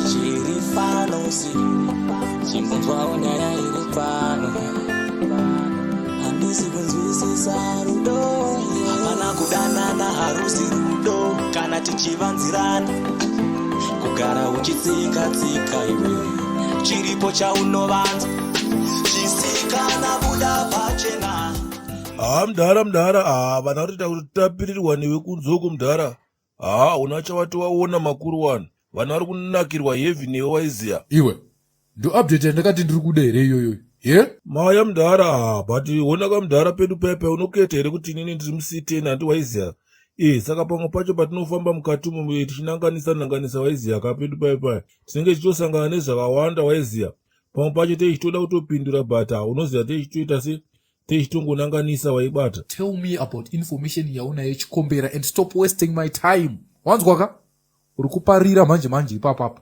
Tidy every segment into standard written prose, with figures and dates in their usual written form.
Chirifano si chimbunzwa unyaya iri pano handisi kunzwisisa rudo hapana kudanana harusi rudo kana tichivanzirana kugara uchitsika-tsika iwe chiripo chaunovanza chisikana buda pachena. Mdara vana rita kuti tapirirwa newe kunzoko mdara. Una chavati waona makuru wanu vana vari kunakirwa hevi newe waiziya. Iwe ndo update yandakati ndiri kuda here iyoyo maya mdara but onaka mdara pedu pepe unoketa here kuti inini ndiri musiteni handi waiziya. Saka pamwe pacho patinofamba mukati umu tichinanganisa waiziya kapedu pepe tinenge tichitosangana nezvakawanda waiziya. Pamwe pacho tichitoda kutopindura but unoziva tichitoita se tichitongonanganisa waibata. Tell me about information yaunayo chikombera and stop wasting my time. Wanzwaka uri kuparira manje ipapapa.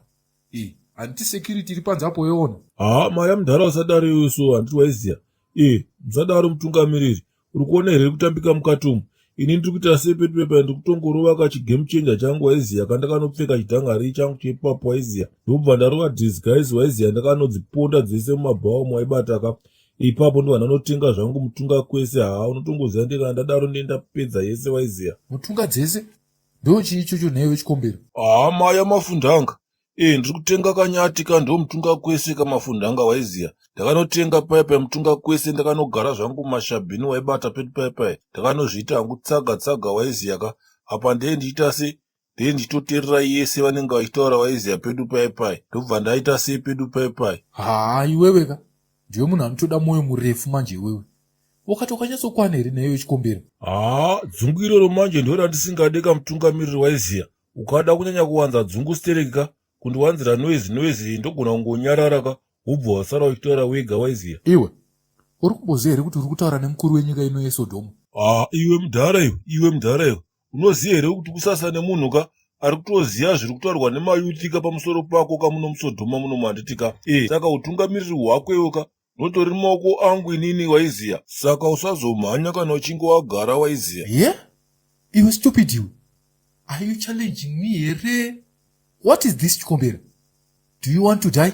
Anti security iri panze apo yona. Maya mdara usadaro yuso handiti waiziya. Musadaro mutungamiriri. Uri kuona here kutambika mukati umu. Ini ndiri kuita sepedu pepe ndiri kutongorova kachigame changer changu waiziya kandakanopfeka chidhangari changu chepapo waiziya. Ndobva ndarova disguise waiziya ndakanodziponda dzese mumabhawa mwaibata ka. Ipapo ndo vananotenga zvangu mutunga kwese. Unotongoziva ndikana ndadaro ndendapedza yese waiziya. Mutunga dzese? Ndo chiichocho newe chikombera? Maya mafundanga. Ndiri kutenga kanyatika ndo mutunga kwese kamafundanga waiziya. Ndakanotenga paipai mutunga kwese ndakanogara zvangu mashabhini waibata pedu paipai. Ndakanozviita hangu tsaga waiziya ka. Apa ndee ndiita se ndee ndichitoteerera yese vanenge vachitaura waiziya pedu paipai. Ndobva ndaita se pedu paipai. Iwewe ka ndiwe munhu anotoda mwoyo murefu manje iwewe. Wakati wakanyatsokwana here neyo chikombera? Dzungu iroro manje ndo randisingade kamutungamiriri waiziya. Ukada kunyanya kuwanza dzungu stereki ka kundiwanzira noizi ndogona kungonyarara ka ubva wasara uchitaura wega waiziya. Iwe uri kumboziva here kuti uri kutaura nemukuru wenyika ino yeSodhoma? Iwe mudhara iwe unoziva here kuti kusasa nemunhu ka ari kutoziva zviri kutaurwa nemayutika pamusoro pako ka muno muSodhoma muno manditika. Saka utungamiriri hwako iwe ka notori maoko angu inini waiziya. Saka usazomhanya kana uchinge wagara waiziya. Iwe stupid iwe. Are you challenging me here? What is this chikombera? Do you want to die?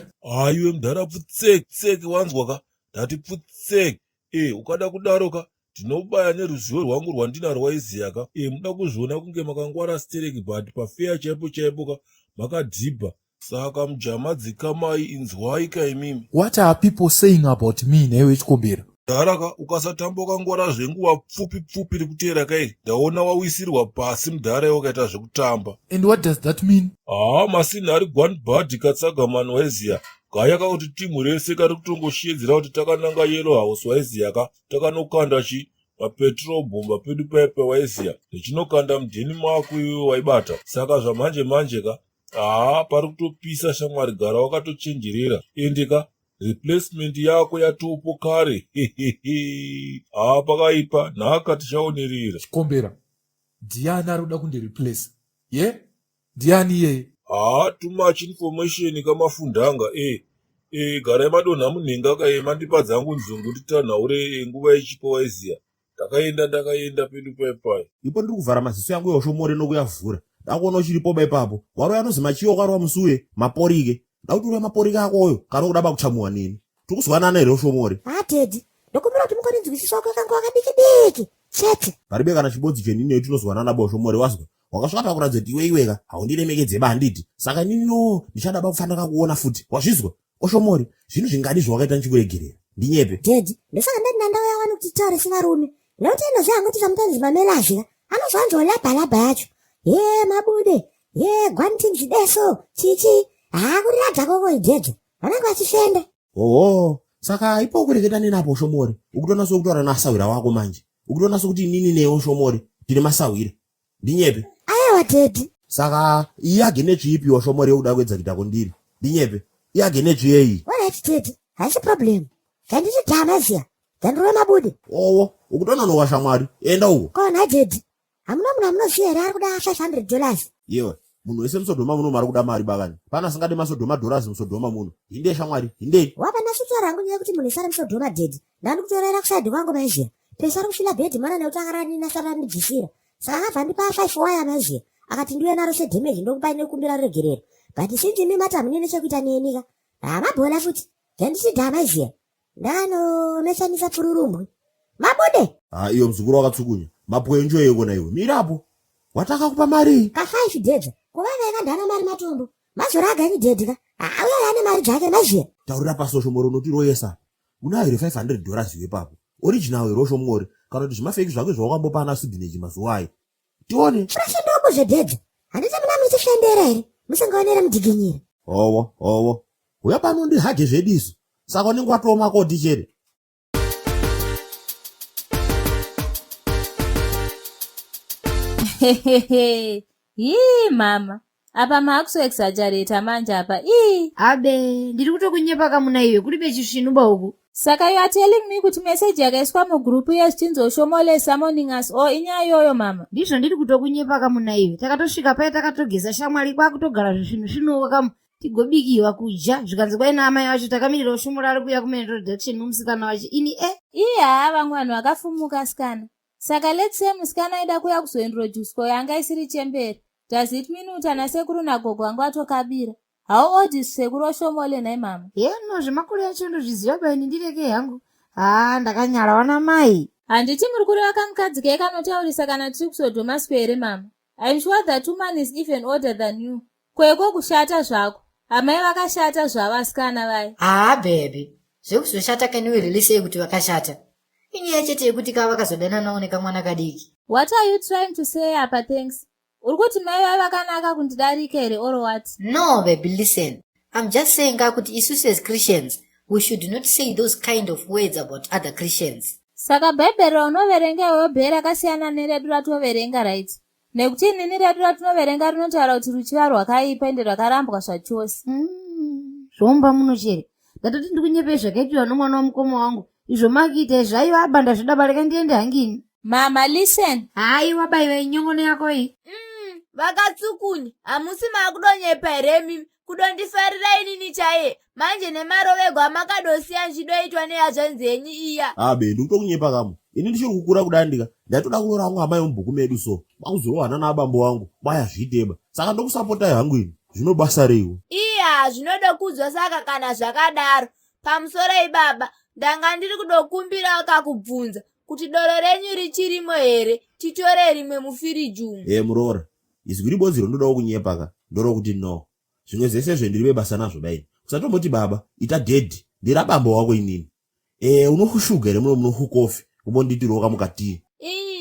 Iwe mdhara pfutseke wanzwa ka ndati pfutseke. Ukada kudaro ka ndinobaya neruzivo rwangu rwandinaro waiziya ka. Muda kuzviona kunge makangwara stereki but pafeya chaipo ka makadhibha. Saka mujama dzikamai inzwai ka imimi. What are people saying about me newe chikombera? Mdharaka ukasatamba ukangwara zvenguva pfupi rikuteera kairi ndaona wawisirwa pasi mudhara wakaita zvekutamba. And what does that mean? Masinhari gwanbhadhi katsagamani waiziya gaya kakuti timu rese kari kutongoshedzera kuti takananga yellow house waiziya ka takanokanda mapetrol bomba pedu paipe waiziya ndichinokanda mudheni mako iwe waibata. Saka zvamanje ka pari kutopisa shamwari gara wakatochenjerera endeka replacement yako yatopo kare. Pakaipa nhaka tichaonerera. Chikombera ndiani ari kuda kundireplace? Ndiani iyeye? Too much information kamafundanga. Garai madonha munhenga mandipa dzangu nzungu titanhaure nguva ichipo waiziya. Ndakaenda pedu paipai. Ipo ndiri kuvhara maziso yangu yoshomore nokuyavhura. Ndakuona uchiripo paipapo. Waro yanozi machiyo karwa musuwe maporike. Dautura maporika akoyo kana kudaba kuchamuwa nini. Tukuzwanana here ushomore. Teddy, ndokumbira kuti mukonenzwisisa kwako wakadiki. Chete. Paribe kana chibodzi chenini tinozwanana bo ushomore wazwa. Wakasvika pakuradza kuti iweka haundiremekedze banditi. Saka nini ndichadaba kufanira kuona futi. Wazvizwa? Ushomore, zvinhu zvingadi zvawakaita nchikuregerera. Ndinyepe. Teddy, ndosaka ndandauya wanu kuti taure sevarume. Nokuti inoziva kuti sometimes mamelazhira anozvanzwa labhalabha yacho. Mabude. Gwanting zvideso. Chichi. Kuriradza koko idzedzo vanenge vachifenda. Saka ipo kureketa nenapo ushomore ukutonaso kutaura nasawira wako manje ukutonaso kuti inini newe ushomore tine masawire ndinyepe. Aiwa Teddy. Saka iyage netsviipi ushomore uda kuedza kuita kundiri ndinyepe iyage netsviyeyi. Alright Teddy, haisi problem. Ndanditi dhamaziya ndandirowe mabude. Ukutona nowashamwari enda uko kona Teddy. Hamuna munhu amunoziva here ari kuda $500. Yewe munhu wese muSodhoma muno mari kuda mari bakani. Pana singade maSodhoma dollars muSodhoma muno. Inde shamwari, inde. Wapana sutsara rangu nyaya kuti munhu isari muSodhoma Teddy. Ndandikutorera kuside kwangu maiziya. Pesa rushila bed mana neutangarani nasara nijisira. Saka vandipa 5 waya maiziya. Akati ndiwe naro se damage ndokupa nekumbira regerera. but since imi matamune nechekuita nenika mabhola futi ndandichidha maiziya ndanomeshanisa pfururumbwe mabude. Iyo mzukuru wakatsukunya mapwenjo yeko na iwe mirapo watakakupa mari ka5 dedza kuvava yakandana mari matombo mazora agani dedika uya ane mari dzake maziya. taurira pasosho mori unotiroyesa unayo $500 ipapo original irosho mori kana kuti zvimafeki zvake zvawakambopana sibhineji mazuva ayo tione chirashendoko zvededza handiti muna muchifendera here musingaonera mudziginyira. owo uya pano ndihage zvediso saka unenge watoma koti chere. Yii mama, apa makusoexaggerata manje apa. Abe, ndiri kutokunyepa kamuna iwe kuri chisvinuba uku. Saka you are telling me kuti message yakaiswa mugroup yezvichinzoshomolesa morning us inyaya yoyo mama. Ndizvo ndiri kutokunyepa kamuna iwe. Takatosvika paya takatogeza shamwari kwakutogara zvinhu zvinowo kamu. Tigobikiwa kudya zvikanzi kwaina amai vacho takamirira ushumura ari kuya kumaintroduction nomusikana wacho ini vamwe vanhu vakafumuka sikana. Saka let's say musikana aida kuya kuzointroducwa yanga isiri chemberi. Does it mean kuti ana sekuru nagogo wangu atokabira? How old is sekuru oshomole nai mama? Yeno zvemakuru yacho ndozviziva baini ndireke yangu. Ndakanyara wana mai. Handiti muri kureva kamukadzi kanotaurisa kana tiri kusodhoma spere mama. I'm sure that woman is even older than you. Kweko kushata zvako. Amai vakashata zvavasikana vai. Baby. Zvekuzoshata kaniwirilise kuti vakashata. Inyaya chete yekuti kavakazodana naoneka mwana kadiki. What are you trying to say apa thanks? Urikuti mai vai vakanaka kundidarika here or what? No baby, listen. I'm just saying kuti isusu as Christians, we should not say those kind of words about other Christians. Saka bhaibheri raunoverenga iwe bheri rakasiyana neredu ratoverenga right? Nekuti inini redu ratinoverenga rinotaura kuti ruchiva rwakaipa ende rwakarambwa zvachose. Zvomba muno chere. Ndatoti ndikunyepe zvakaitwa nomwana womukoma wangu. Izvo makiita zvaiva abanda zvidabarika ndiende hangini. Mama listen. Haiwa baiwa inyongono yako iyi. Vakatsukuni hamusi makudonyepa here mimi kudondifarira inini chaiye manje nemarovego amakadosiya nchidoitwa neyazvanzi yenyu iya. Abe ndikutokunyepa kamwe ini ndichiri kukura kudandika ndatoda kulora hangu amai mubhuku medu so makuzorohana naabambo wangu baya zviteba saka ndokusapotai hangu ini zvinobasa reiwo. Zvinoda kudzwa saka kana zvakadaro pamusoro ibaba ndanga ndiri kudokumbira kakubvunza kuti doro renyu richirimo here titore rimwe mufiriji umu. Muroora izwi ribodzi rondodawo kunyepaka ndoro kuti no zvimwe zvese zvendiri bebasa nazvo daini usatomboti baba ita dedhi ndirabambo wako inini unokushuga here muno munokukofi umbonditiroka mukati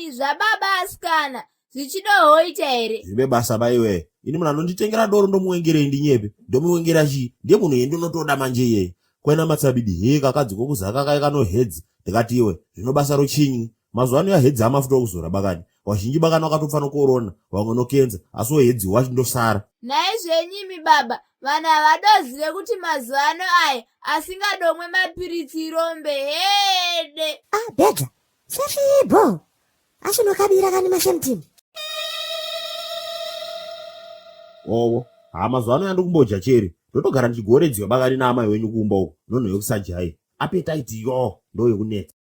zvababa asikana zvichidohoita here zvibe basa baiwe ini munhu anonditengera doro ndomuwengerei ndinyepe ndomuwengera chii ndiye munhu yendonotoda manje iyeye kwena matsabidi kakadzi kokuzaka kai kanohedzi ndikati iwe zvinobasa rochinyi mazuva ano yahedzi amafuta okuzora bakani wazhinji bakana wakatopfana korona vamwe nokenza asi wehedzi wacho ndosara. Naizvenyimi baba vanhu havadozive kuti mazuva ano aya asingadomwe mapiritsi irombe hede. Bedza sefibo asinokabira kani mashemtimu. Mazuva ano yandikumboja chere ndotogara ndichigoredziwa bakani naamai wenyu kuumba uko nonho yokusajai apetaiti yo ndo yokuneta.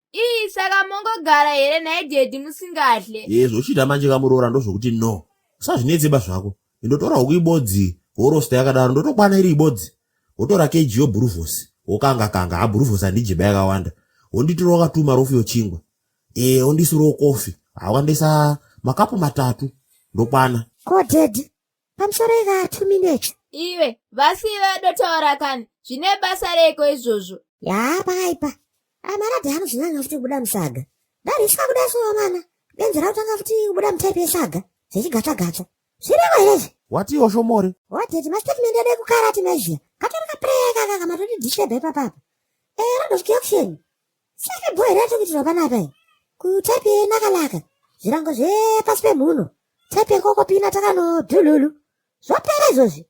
Saka mongogara here naidhedhi musingadle. Zvochita manje kamuroora ndozvokuti no usazvinetseba zvako indotorawo kuibodzi worosta yakadaro ndotokwana iri ibodzi wotora keji yoburufosi wokanga aburufosi handijeba yakawanda wonditira wakatuma rofu yochingwa wondisirawo kofi awandisa makapu 3 ndokwana kodhedhi pamusoro ika 2 minutes. Iwe vasiva dotaura kani zvine basa reko izvozvo. Pakaipa amaradhi anozvinanga futi kubuda musaga ndarisika kuda suwa mana benzi rautanga futi kubuda mutaipi yesaga zvichigatsvagatsa zviriko herezvi. Wati oshomore wodhedhi mastatement ede kukarati meziya katorika preka kaka matoti disheba ipapapa radosvika auction sekebhoyi ratokuitirwa panapa kutaipi yenakalaka zvirango zvepasi pemhuno taipi yekokopina takanodhululu zvopera izvozvi.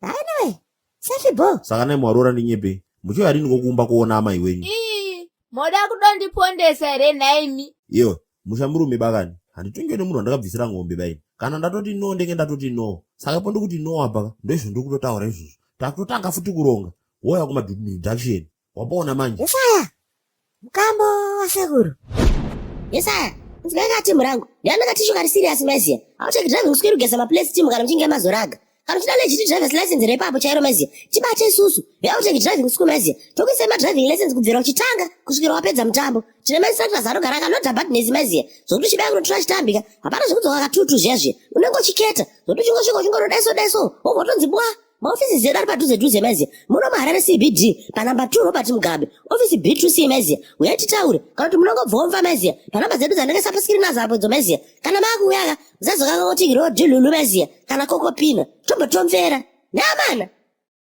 Anyway sefibho saka nai mwaroora ndinyepei muchiwa harini kokuumba kuona amai wenyu. Moda kudondipondesa here naimi. Iyo mushamurume bakani handitongene munhu andakabvisira ng'ombe baini kana ndatoti no ndenge ndatoti no saka pondo kuti no apa ndozvo ndikutotaura izvozvo takutotanga futi kuronga woya kumaintroduction wapaona manje. Yesaya mukambo wasekuru. Yesaya nzingaka timu rangu ndiyandakatishuka ri serious maziya aucheki driving school kugeza maplace team kana mchinge mazoraga kana uchida legit driver's license repapo chairo maziya tibate isusu veauteki driving school maziya tokuise madriving license kubvira uchitanga kusvikira wapedza mutambo tine mainstructors anogara akanota badnesi maziya zokuti uchibaya kunotora chitambika hapana zvekudzoka katutu zviya unenge uchiketa zokuti uchingosvika uchingorodaiso wovotonzi bwa maofisi zedu ari padhuze maziya muno muharare CBD panamba 2 Robert Mugabe ofisi B2C maziya uyai titaure kana kuti munongobva womva maziya panamba dzedu dzanenge sapaskirina zapodzo maziya kana maakuyaka muzazokanga kuti road lulu maziya kana kokopina tombotomvera namana